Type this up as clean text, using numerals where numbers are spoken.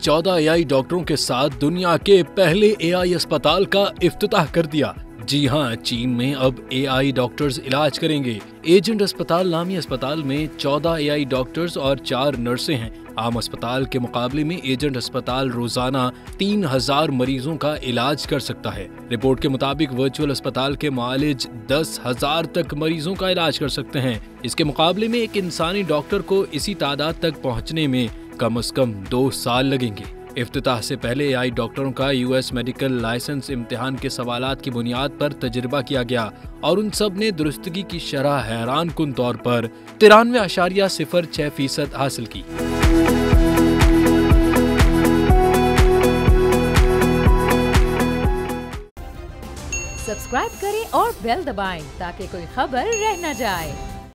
14 AI डॉक्टरों के साथ दुनिया के पहले एआई अस्पताल का इफ्तिताह कर दिया। जी हां, चीन में अब एआई डॉक्टर्स इलाज करेंगे। एजेंट अस्पताल नामी अस्पताल में 14 एआई डॉक्टर्स और 4 नर्सें हैं। आम अस्पताल के मुकाबले में एजेंट अस्पताल रोजाना 3000 मरीजों का इलाज कर सकता है। रिपोर्ट के मुताबिक वर्चुअल अस्पताल के मुआलिज 10,000 तक मरीजों का इलाज कर सकते हैं। इसके मुकाबले में एक इंसानी डॉक्टर को इसी तादाद तक पहुंचने में कम से कम 2 साल लगेंगे। इफ्तिताह से पहले एआई डॉक्टरों का यूएस मेडिकल लाइसेंस इम्तिहान के सवालात की बुनियाद पर तजुर्बा किया गया और उन सब ने दुरुस्तगी की शरह हैरान कुन तौर पर 93.06% हासिल की। सब्सक्राइब करें और बेल दबाएं ताकि कोई खबर रह न जाए।